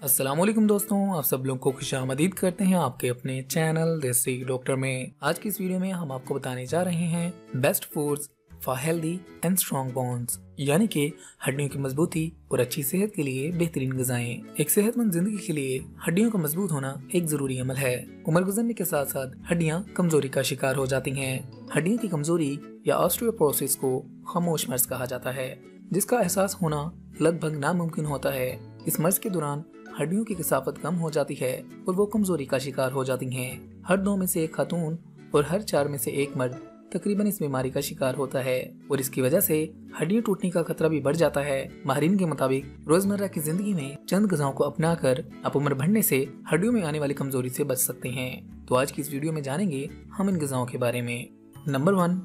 अस्सलामुअलैकुम दोस्तों, आप सब लोगों को खुशामदीद करते हैं आपके अपने चैनल देसी डॉक्टर में। आज की इस वीडियो में हम आपको बताने जा रहे हैं best foods for healthy and strong bones, यानी कि हड्डियों की मजबूती और अच्छी सेहत के लिए बेहतरीन ग़िज़ाएं। एक सेहतमंद जिंदगी के लिए हड्डियों का मजबूत होना एक जरूरी अमल है। उम्र गुजरने के साथ साथ हड्डियां कमजोरी का शिकार हो जाती हैं। हड्डियों की कमजोरी या ऑस्टियोपोरोसिस को खामोश मर्ज कहा जाता है, जिसका एहसास होना लगभग नामुमकिन होता है। इस मर्ज के दौरान हड्डियों की कसाफत कम हो जाती है और वो कमजोरी का शिकार हो जाती हैं। हर 2 में से एक खातून और हर 4 में से एक मर्द तकरीबन इस बीमारी का शिकार होता है और इसकी वजह से हड्डियां टूटने का खतरा भी बढ़ जाता है। माहिरीन के मुताबिक रोजमर्रा की जिंदगी में चंद ग़िज़ाओं को अपनाकर आप उम्र बढ़ने से हड्डियों में आने वाली कमजोरी से बच सकते हैं। तो आज की इस वीडियो में जानेंगे हम इन ग़िज़ाओं के बारे में। नंबर 1,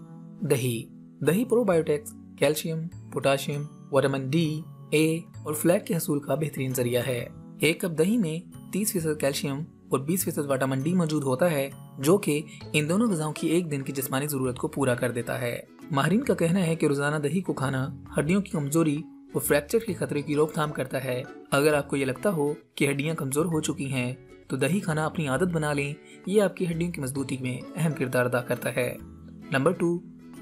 दही। दही probiotics, calcium, potassium, vitamin D, A और फ्लैक के हसूल का बेहतरीन जरिया है। एक कप दही में 30% कैल्शियम और 20% विटामिन डी मौजूद होता है, जो कि इन दोनों ग़िज़ाओं की एक दिन की जिस्मानी जरूरत को पूरा कर देता है। माहिरीन का कहना है कि रोजाना दही को खाना हड्डियों की कमजोरी और फ्रैक्चर के खतरे की रोकथाम करता है। अगर आपको ये लगता हो कि हड्डियां कमजोर हो चुकी हैं, तो दही खाना अपनी आदत बना लें। ये आपकी हड्डियों की मजबूती में अहम किरदार अदा करता है। नंबर 2,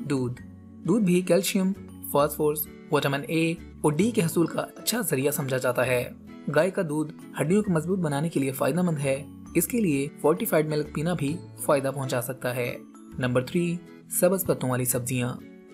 दूध। दूध भी कैल्शियम, फास्फोरस, विटामिन ए और डी के हसूल का अच्छा जरिया समझा जाता है। गाय का दूध हड्डियों को मजबूत बनाने के लिए फायदेमंद है। इसके लिए फोर्टिफाइड मिल्क पीना भी फायदा पहुंचा सकता है। नंबर 3, सब्ज पत्तों वाली सब्जियां।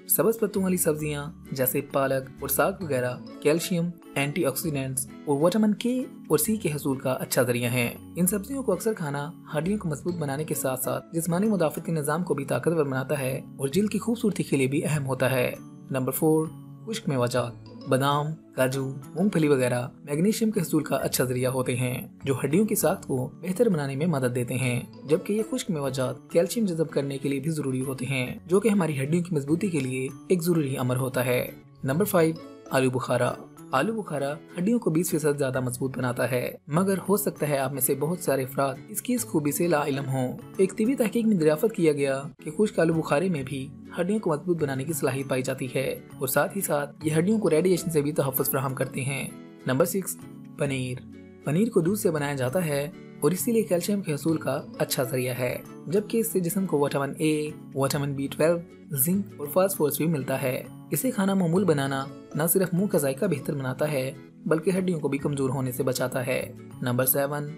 सब्ज पत्तों वाली सब्जियां जैसे पालक और साग वगैरह कैल्शियम, एंटीऑक्सीडेंट्स और विटामिन के और सी के हसूल का अच्छा जरिया हैं। इन सब्जियों को अक्सर खाना हड्डियों को मजबूत बनाने के साथ साथ जिस्मानी मुदाफित के निज़ाम को भी ताकतवर बनाता है और जिल्द की खूबसूरती के लिए भी अहम होता है। नंबर 4, खुश्क मेवाजात। बादाम, काजू, मूंगफली वगैरह मैग्नीशियम के हसूल का अच्छा जरिया होते हैं, जो हड्डियों की साख्त को बेहतर बनाने में मदद देते हैं। जबकि ये खुश्क मेवाजात कैल्शियम जज़ब करने के लिए भी जरूरी होते हैं, जो कि हमारी हड्डियों की मजबूती के लिए एक जरूरी अमर होता है। नंबर 5, आलू बुखारा। आलू बुखारा हड्डियों को 20% ज्यादा मजबूत बनाता है, मगर हो सकता है आप में से बहुत सारे अफराद इसकी इस खूबी से लाइलम हों। एक तिबी तहकीक में दरियाफ्त किया गया कि खुश्क आलू बुखारे में भी हड्डियों को मजबूत बनाने की सलाहियत पाई जाती है और साथ ही साथ ये हड्डियों को रेडिएशन से भी तहफ़्फ़ुज़ फराहम करते हैं। नंबर 6, पनीर। पनीर को दूध से बनाया जाता है और इसीलिए कैल्शियम के हसूल का अच्छा जरिया है, जबकि इससे जिस्म को vitamin A, vitamin B12, zinc और फास्फोरस भी मिलता है। इसे खाना मामूल बनाना न सिर्फ मुंह का जायका बेहतर बनाता है, बल्कि हड्डियों को भी कमजोर होने से बचाता है। नंबर 7,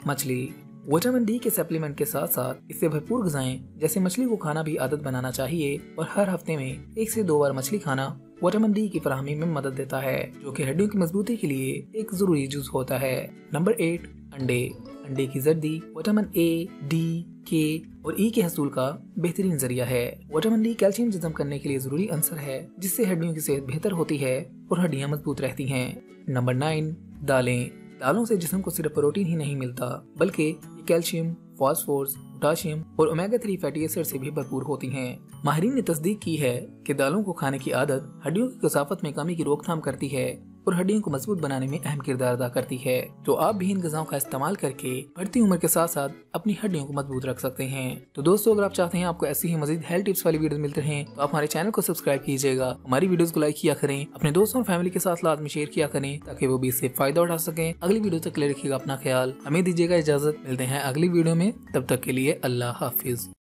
मछली। विटामिन डी के सप्लीमेंट के साथ साथ इससे भरपूर ग़िज़ाएं जैसे मछली को खाना भी आदत बनाना चाहिए और हर हफ्ते में 1 से 2 बार मछली खाना विटामिन डी की फराहमी में मदद देता है, जो कि हड्डियों की मजबूती के लिए एक जरूरी जुज़ होता है। नंबर 8, अंडे। अंडे की जर्दी विटामिन ए, डी, के और ई के हसूल का बेहतरीन जरिया है। विटामिन डी कैल्शियम जज़ब करने के लिए जरूरी अंसर है, जिससे हड्डियों की सेहत बेहतर होती है और हड्डियां मजबूत रहती हैं। नंबर 9, दालें। दालों से जिस्म को सिर्फ प्रोटीन ही नहीं मिलता, बल्कि कैल्शियम, फास्फोरस, पोटाशियम और ओमेगा 3 फैटी एसिड से भी भरपूर होती हैं। माहिरीन ने तस्दीक की है कि दालों को खाने की आदत हड्डियों की कसाफत में कमी की रोकथाम करती है और हड्डियों को मजबूत बनाने में अहम किरदार अदा करती है। तो आप भी इन ग़िज़ाओं का इस्तेमाल करके बढ़ती उम्र के साथ साथ अपनी हड्डियों को मजबूत रख सकते हैं। तो दोस्तों, अगर आप चाहते हैं आपको ऐसी ही मजीद हेल्थ टिप्स वाली वीडियोस मिलते रहें, तो आप हमारे चैनल को सब्सक्राइब कीजिएगा, हमारी वीडियोस को लाइक किया करें, अपने दोस्तों और फैमिली के साथ लाजमी शेयर किया करें, ताकि वो भी इससे फायदा उठा सकें। अगली वीडियो तक ले रखिएगा अपना ख्याल। हमें दीजिएगा इजाजत, मिलते हैं अगली वीडियो में। तब तक के लिए अल्लाह हाफिज।